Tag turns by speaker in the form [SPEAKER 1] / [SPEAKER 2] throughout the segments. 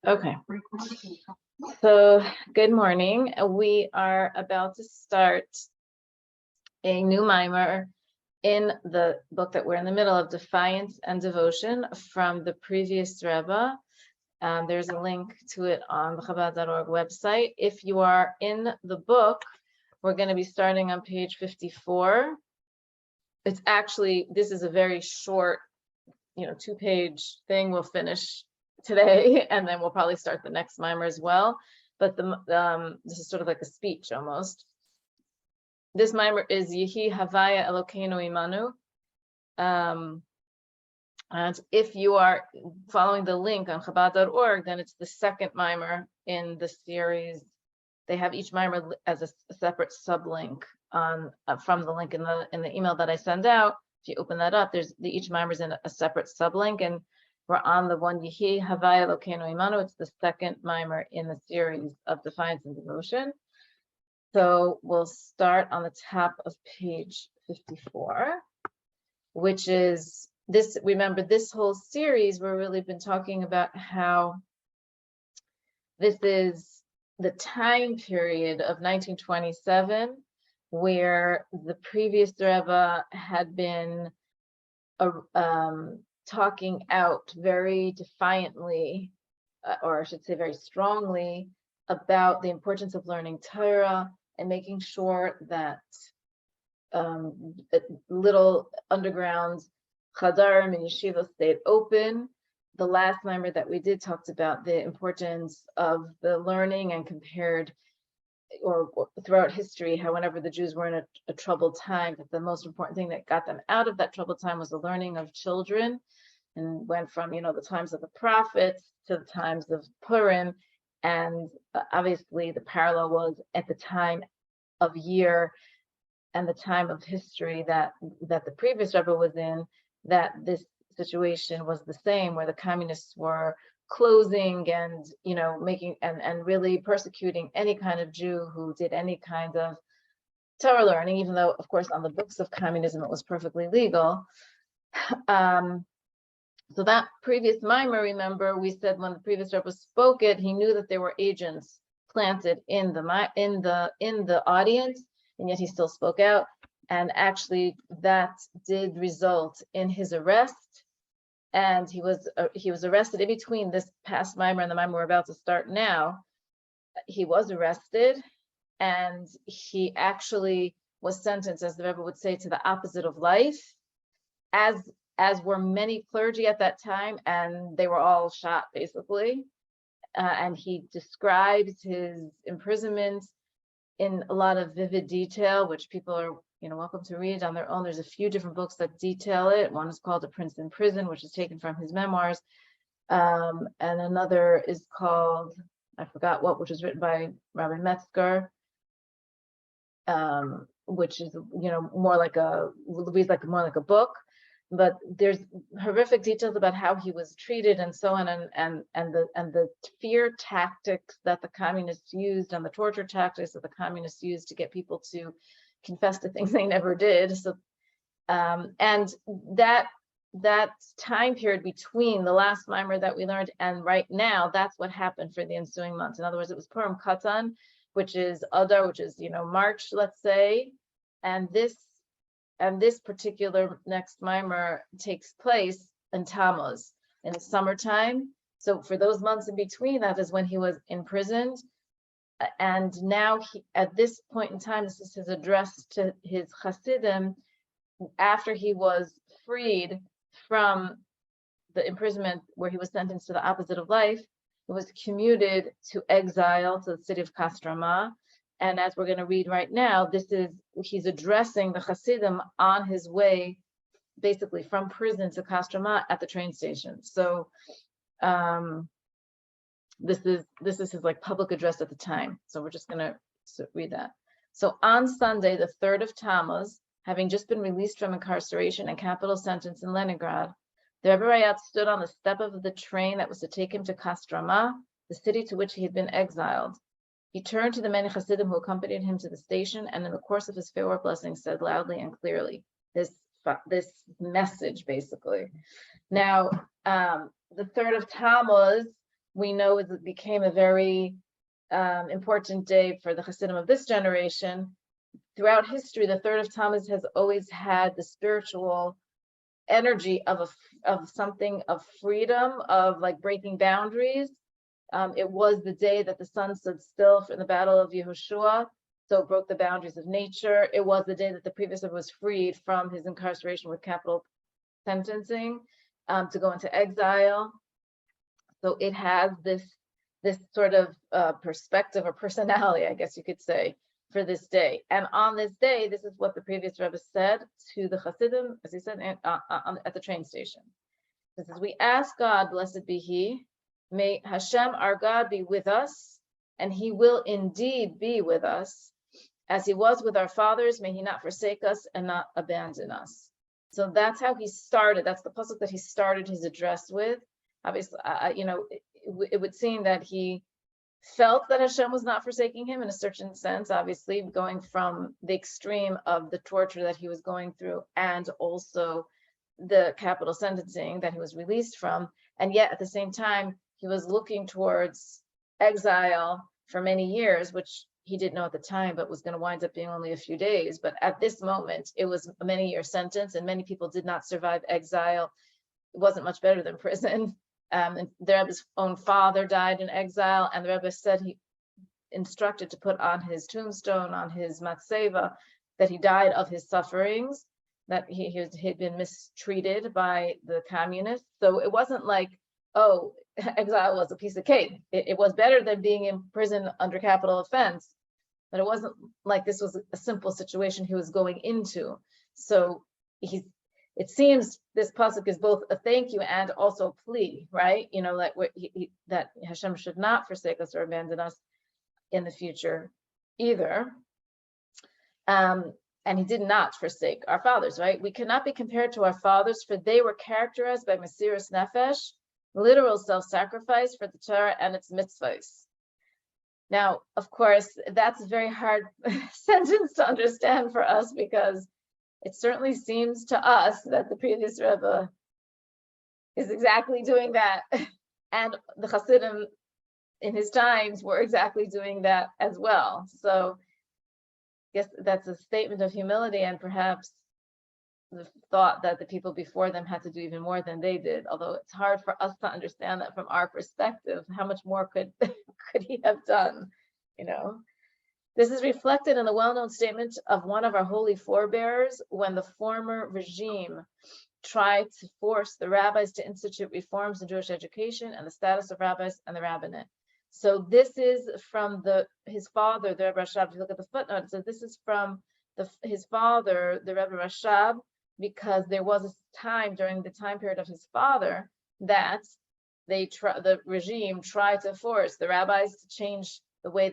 [SPEAKER 1] Okay. So good morning. We are about to start a new mimer in the book that we're in the middle of, Defiance and Devotion, from the Previous Rebbe. There's a link to it on the Chabad.org website. If you are in the book, we're going to be starting on page 54. It's actually, this is a very short, 2-page thing. We'll finish today, and then we'll probably start the next mimer as well. But this is sort of like a speech almost. This mimer is Yehi, Havaya, Elokeinu, Imanu. And if you are following the link on Chabad.org, then it's the second mimer in the series. They have each mimer as a separate sublink from the link in the email that I send out. If you open that up, each mimer is in a separate sublink, and we're on the one Yehi, Havaya, Elokeinu, Imanu. It's the second mimer in the series of Defiance and Devotion. So we'll start on the top of page 54, which is this. Remember, this whole series, we've really been talking about how this is the time period of 1927, where the previous Rebbe had been talking out very defiantly, or I should say very strongly, about the importance of learning Torah and making sure that little underground chadarim and yeshivas stayed open. The last mimer that we did talked about the importance of the learning and compared, or throughout history, how whenever the Jews were in a troubled time, that the most important thing that got them out of that troubled time was the learning of children, and went from the times of the prophets to the times of Purim. And obviously the parallel was at the time of year and the time of history that the previous Rebbe was in, that this situation was the same, where the communists were closing and making and really persecuting any kind of Jew who did any kind of Torah learning, even though, of course, on the books of communism it was perfectly legal. So that previous mimer, remember, we said when the previous Rebbe spoke it, he knew that there were agents planted in the audience, and yet he still spoke out. And actually, that did result in his arrest. And he was arrested in between this past mimer and the mimer we're about to start now. He was arrested, and he actually was sentenced, as the Rebbe would say, to the opposite of life, as were many clergy at that time, and they were all shot basically. And he describes his imprisonment in a lot of vivid detail, which people are welcome to read on their own. There's a few different books that detail it. One is called A Prince in Prison, which is taken from his memoirs, and another is called, I forgot what, which was written by Rabbi Metzger, which is more like a book. But there's horrific details about how he was treated and so on, and the fear tactics that the communists used and the torture tactics that the communists used to get people to confess to things they never did. So, and that time period between the last mimer that we learned and right now, that's what happened for the ensuing months. In other words, it was Purim Katan, which is Adar, which is March, let's say, and this particular next mimer takes place in Tammuz, in the summertime. So for those months in between, that is when he was imprisoned. And now, at this point in time, this is his address to his Chassidim after he was freed from the imprisonment where he was sentenced to the opposite of life. He was commuted to exile to the city of Kostroma. And as we're going to read right now, he's addressing the Chassidim on his way, basically from prison to Kostroma at the train station. So this is his public address at the time. So we're just going to read that. So on Sunday, the 3rd of Tammuz, having just been released from incarceration and capital sentence in Leningrad, the Rebbe Rayat stood on the step of the train that was to take him to Kostroma, the city to which he had been exiled. He turned to the many Chassidim who accompanied him to the station, and in the course of his farewell blessing said loudly and clearly this message, basically. Now, the 3rd of Tammuz we know it became a very important day for the Chassidim of this generation. Throughout history, the third of Tammuz has always had the spiritual energy of something of freedom, of like breaking boundaries. It was the day that the sun stood still in the battle of Yehoshua, so it broke the boundaries of nature. It was the day that the previous Rebbe was freed from his incarceration with capital sentencing to go into exile. So it has this sort of perspective or personality, I guess you could say, for this day. And on this day, this is what the previous Rebbe said to the Chassidim, as he said, at the train station. This is, we ask God, blessed be He, may Hashem, our God, be with us, and He will indeed be with us. As He was with our fathers, may He not forsake us and not abandon us. So that's how he started. That's the pasuk that he started his address with. Obviously, it would seem that he felt that Hashem was not forsaking him in a certain sense, obviously, going from the extreme of the torture that he was going through and also the capital sentencing that he was released from. And yet, at the same time, he was looking towards exile for many years, which he didn't know at the time, but was going to wind up being only a few days. But at this moment, it was a many-year sentence, and many people did not survive exile. It wasn't much better than prison. And the Rebbe's own father died in exile, and the Rebbe said he instructed to put on his tombstone, on his matzeva, that he died of his sufferings, that he had been mistreated by the communists. So it wasn't like, oh, exile was a piece of cake. It was better than being in prison under capital offense, but it wasn't like this was a simple situation he was going into. So it seems this pasuk is both a thank you and also a plea, right? Like that Hashem should not forsake us or abandon us in the future either. And He did not forsake our fathers, right? We cannot be compared to our fathers, for they were characterized by Mesiras Nefesh, literal self-sacrifice for the Torah and its mitzvahs. Now, of course, that's a very hard sentence to understand for us, because it certainly seems to us that the previous Rebbe is exactly doing that. And the Chassidim in his times were exactly doing that as well. So I guess that's a statement of humility, and perhaps the thought that the people before them had to do even more than they did, although it's hard for us to understand that from our perspective. How much more could he have done? This is reflected in the well-known statement of one of our holy forebears when the former regime tried to force the rabbis to institute reforms in Jewish education and the status of rabbis and the rabbinate. So this is from his father, the Rebbe Rashab. If you look at the footnote, it says this is from his father, the Rebbe Rashab, because there was a time during the time period of his father that the regime tried to force the rabbis to change the way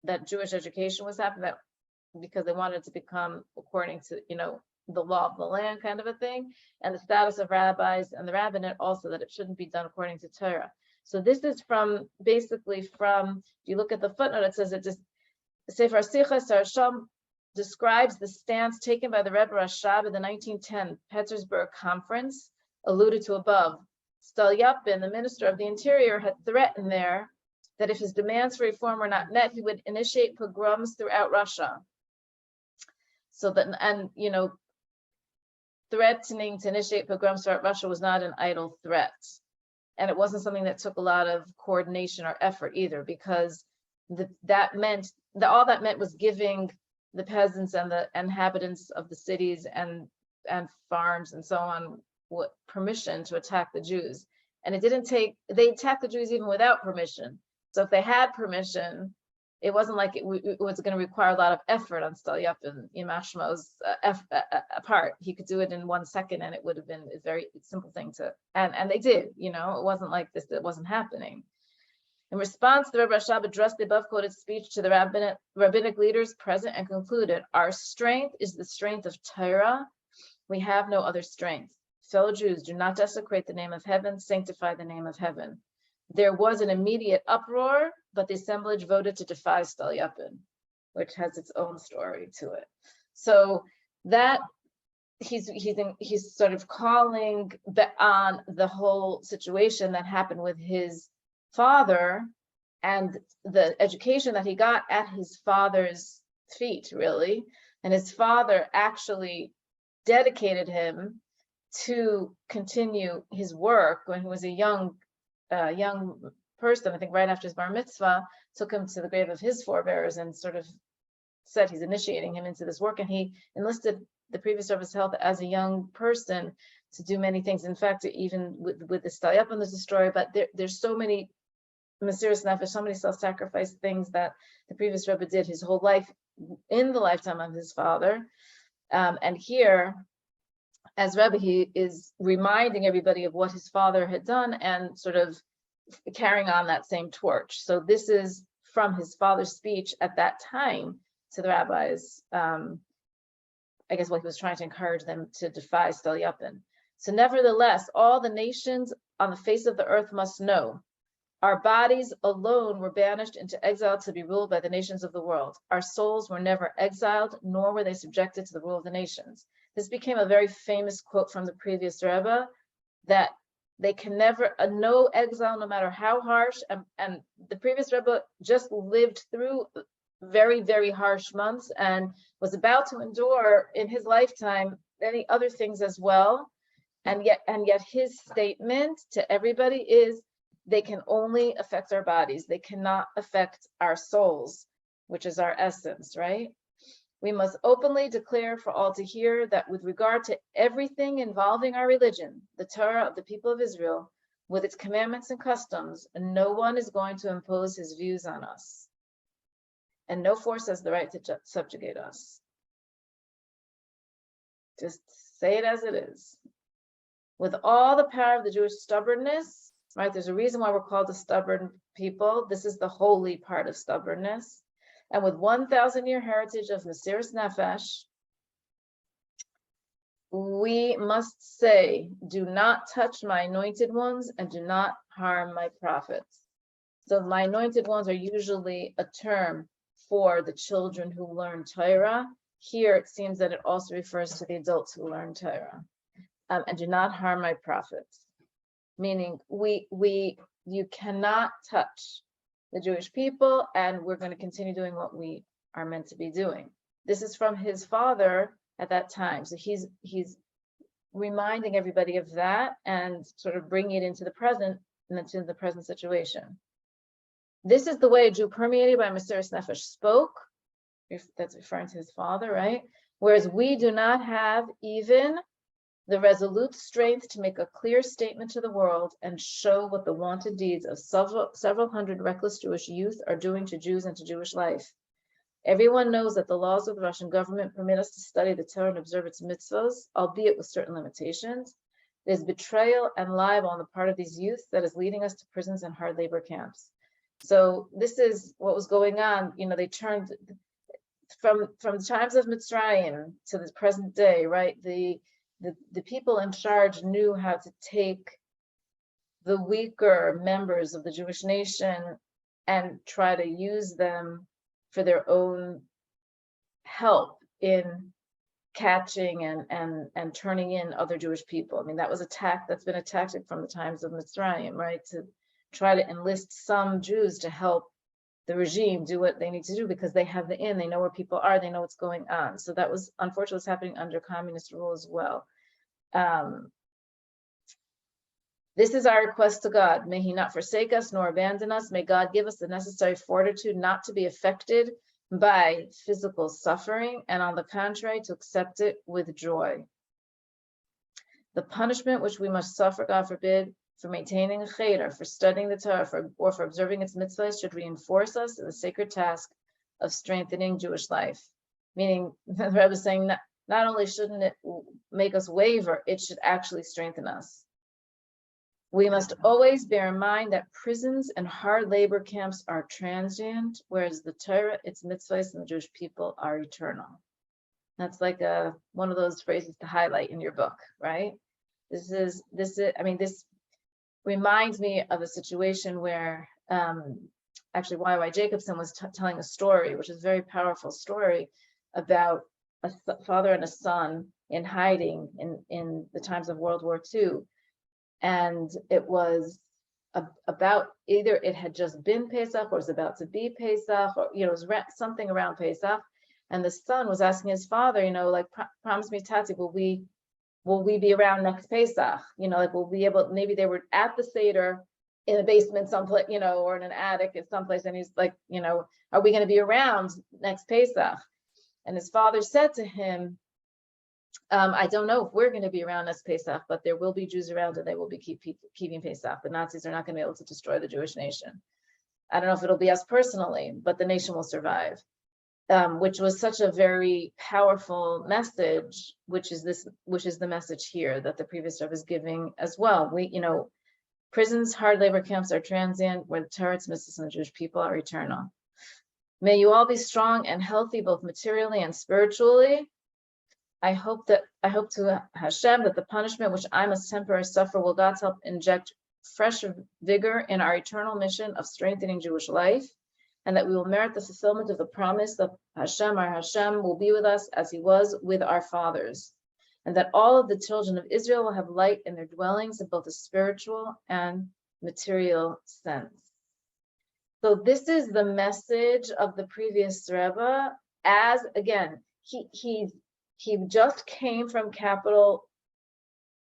[SPEAKER 1] that Jewish education was happening, because they wanted to become according to the law of the land kind of a thing, and the status of rabbis and the rabbinate also, that it shouldn't be done according to Torah. So this is basically from, if you look at the footnote, it says Sefer Sichas Harsham describes the stance taken by the Rebbe Rashab at the 1910 Petersburg conference alluded to above. Stolyapin, the minister of the interior, had threatened there that if his demands for reform were not met, he would initiate pogroms throughout Russia. So that, and threatening to initiate pogroms throughout Russia was not an idle threat. And it wasn't something that took a lot of coordination or effort either, because all that meant was giving the peasants and the inhabitants of the cities and farms and so on permission to attack the Jews. And they attacked the Jews even without permission. So if they had permission, it wasn't like it was going to require a lot of effort on Stolyapin, Yimashmo's part. He could do it in 1 second, and it would have been a very simple thing and they did. It wasn't like this, that wasn't happening. In response, the Rebbe Rashab addressed the above quoted speech to the rabbinic leaders present and concluded, "Our strength is the strength of Torah. We have no other strength. Fellow Jews, do not desecrate the name of heaven, sanctify the name of heaven." There was an immediate uproar, but the assemblage voted to defy Stolyapin, which has its own story to it. So that he's sort of calling on the whole situation that happened with his father and the education that he got at his father's feet, really. And his father actually dedicated him to continue his work when he was a young person. I think right after his bar mitzvah, took him to the grave of his forebears and sort of said he's initiating him into this work. And he enlisted the previous Rebbe's help as a young person to do many things. In fact, even with the Staliyapin, there's a story, but there's so many Mesiras Nefesh, so many self-sacrifice things that the previous Rebbe did his whole life in the lifetime of his father. And here, as Rebbe, he is reminding everybody of what his father had done and sort of carrying on that same torch. So this is from his father's speech at that time to the rabbis. I guess what he was trying to encourage them to defy Staliyapin. So nevertheless, all the nations on the face of the earth must know, our bodies alone were banished into exile to be ruled by the nations of the world. Our souls were never exiled, nor were they subjected to the rule of the nations. This became a very famous quote from the previous Rebbe, that they can never, no exile, no matter how harsh. And the previous Rebbe just lived through very, very harsh months and was about to endure in his lifetime many other things as well. And yet his statement to everybody is, they can only affect our bodies. They cannot affect our souls, which is our essence, right? We must openly declare for all to hear that with regard to everything involving our religion, the Torah of the people of Israel, with its commandments and customs, no one is going to impose his views on us. And no force has the right to subjugate us. Just say it as it is. With all the power of the Jewish stubbornness, right? There's a reason why we're called a stubborn people. This is the holy part of stubbornness. And with 1,000-year heritage of Mesiras Nefesh, we must say, do not touch my anointed ones and do not harm my prophets. So my anointed ones are usually a term for the children who learn Torah. Here it seems that it also refers to the adults who learn Torah. And do not harm my prophets. Meaning you cannot touch the Jewish people, and we're going to continue doing what we are meant to be doing. This is from his father at that time. So he's reminding everybody of that and sort of bringing it into the present and into the present situation. This is the way a Jew permeated by Mesiras Nefesh spoke, if that's referring to his father, right? Whereas we do not have even the resolute strength to make a clear statement to the world and show what the wanted deeds of several hundred reckless Jewish youth are doing to Jews and to Jewish life. Everyone knows that the laws of the Russian government permit us to study the Torah and observe its mitzvos, albeit with certain limitations. There's betrayal and libel on the part of these youth that is leading us to prisons and hard labor camps. So this is what was going on. You know, they turned from the times of Mitzrayim to the present day, right? The people in charge knew how to take the weaker members of the Jewish nation and try to use them for their own help in catching and turning in other Jewish people. I mean, that's been a tactic from the times of Mitzrayim, right? To try to enlist some Jews to help the regime do what they need to do because they have the in, they know where people are, they know what's going on. So that was unfortunately what's happening under communist rule as well. This is our request to God. May he not forsake us nor abandon us. May God give us the necessary fortitude not to be affected by physical suffering, and on the contrary, to accept it with joy. The punishment which we must suffer, God forbid, for maintaining a cheder, for studying the Torah, or for observing its mitzvahs should reinforce us in the sacred task of strengthening Jewish life. Meaning, the Rebbe is saying that not only shouldn't it make us waver, it should actually strengthen us. We must always bear in mind that prisons and hard labor camps are transient, whereas the Torah, its mitzvahs, and the Jewish people are eternal. That's like one of those phrases to highlight in your book, right? This reminds me of a situation where actually Y.Y. Jacobson was telling a story, which is a very powerful story, about a father and a son in hiding in the times of World War II. And it was about either it had just been Pesach or was about to be Pesach, or it was something around Pesach, and the son was asking his father, like, promise me, Tati, will we be around next Pesach? Like, we'll be able. Maybe they were at the Seder in a basement someplace, or in an attic at someplace, and he's like, are we going to be around next Pesach? And his father said to him, I don't know if we're going to be around next Pesach, but there will be Jews around and they will be keeping Pesach. The Nazis are not going to be able to destroy the Jewish nation. I don't know if it'll be us personally, but the nation will survive, which was such a very powerful message, which is the message here that the previous Rebbe is giving as well. Prisons, hard labor camps are transient, where the Torah, mystics, and the Jewish people are eternal. May you all be strong and healthy, both materially and spiritually. I hope to Hashem that the punishment which I must temporarily suffer will God's help inject fresh vigor in our eternal mission of strengthening Jewish life, and that we will merit the fulfillment of the promise that Hashem, our Hashem, will be with us as he was with our fathers, and that all of the children of Israel will have light in their dwellings in both a spiritual and material sense. So this is the message of the previous Rebbe, as again, he just came from a capital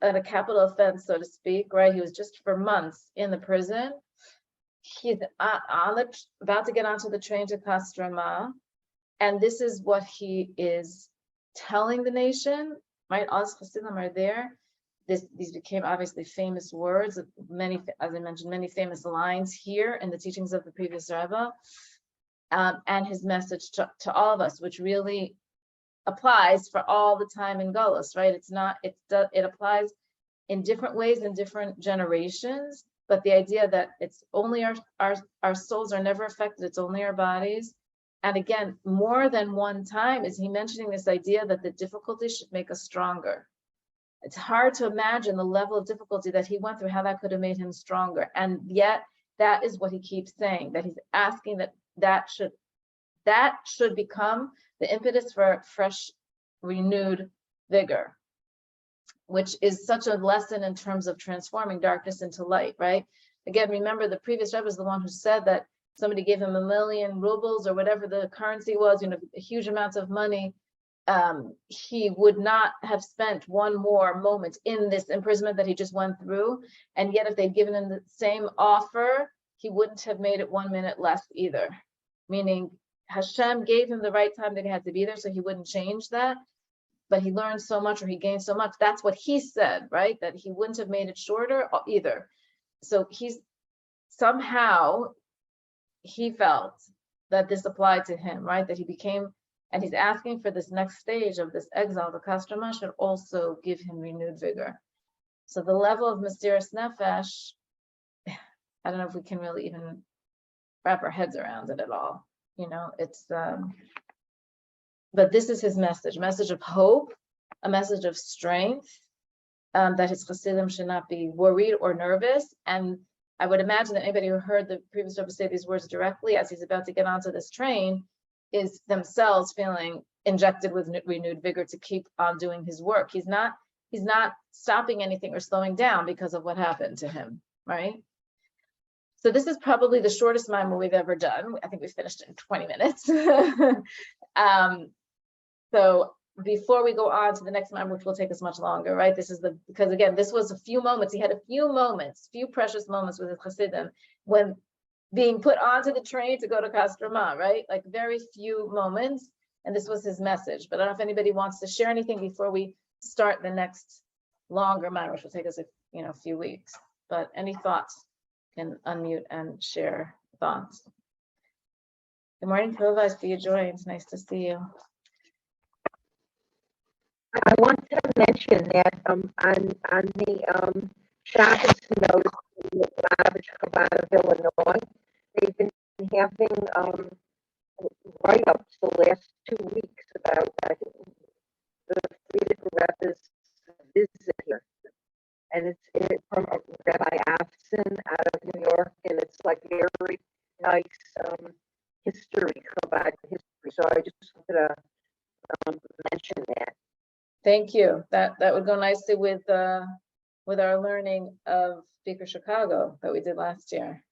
[SPEAKER 1] offense, so to speak, right? He was just for months in the prison. He's about to get onto the train to Kostroma, and this is what he is telling the nation, right? All Chassidim are there. These became obviously famous words, many, as I mentioned, many famous lines here in the teachings of the previous Rebbe, and his message to all of us, which really applies for all the time in Gullus, right? It applies in different ways in different generations, but the idea that it's only our souls are never affected, it's only our bodies. And again, more than one time is he mentioning this idea that the difficulty should make us stronger. It's hard to imagine the level of difficulty that he went through, how that could have made him stronger. And yet that is what he keeps saying, that he's asking that should become the impetus for fresh, renewed vigor, which is such a lesson in terms of transforming darkness into light, right? Again, remember the previous Rebbe is the one who said that somebody gave him 1,000,000 rubles or whatever the currency was, huge amounts of money. He would not have spent one more moment in this imprisonment that he just went through. And yet if they'd given him the same offer, he wouldn't have made it 1 minute less either. Meaning Hashem gave him the right time that he had to be there, so he wouldn't change that. But he learned so much, or he gained so much. That's what he said, right? That he wouldn't have made it shorter either. So he felt that this applied to him, right? That he became, and he's asking for this next stage of this exile, the Kostroma, should also give him renewed vigor. So the level of mysterious nefesh, I don't know if we can really even wrap our heads around it at all. But this is his message of hope, a message of strength, that his Chassidim should not be worried or nervous. And I would imagine that anybody who heard the previous Rebbe say these words directly as he's about to get onto this train is themselves feeling injected with renewed vigor to keep on doing his work. He's not stopping anything or slowing down because of what happened to him, right? So this is probably the shortest mime we've ever done. I think we finished in 20 minutes. So before we go on to the next mime, which will take us much longer, right? Because again, this was a few moments. He had a few precious moments with his Chassidim when being put onto the train to go to Kostroma, right? Like very few moments. And this was his message. But I don't know if anybody wants to share anything before we start the next longer mime, which will take us a few weeks. But any thoughts? Can unmute and share thoughts. Good morning, Tova. I see you joined. It's nice to see you.
[SPEAKER 2] I want to mention that on the Shabbos notice in Lubavitcher Rebbe of Illinois, they've been having write-ups the last 2 weeks about the Previous Rebbe's visit here. And it's from Rabbi Epstein out of New York, and it's like very nice history, Chabad history. So I just wanted to mention that.
[SPEAKER 1] Thank you. That would go nicely with our learning of Speaker Chicago that we did last year.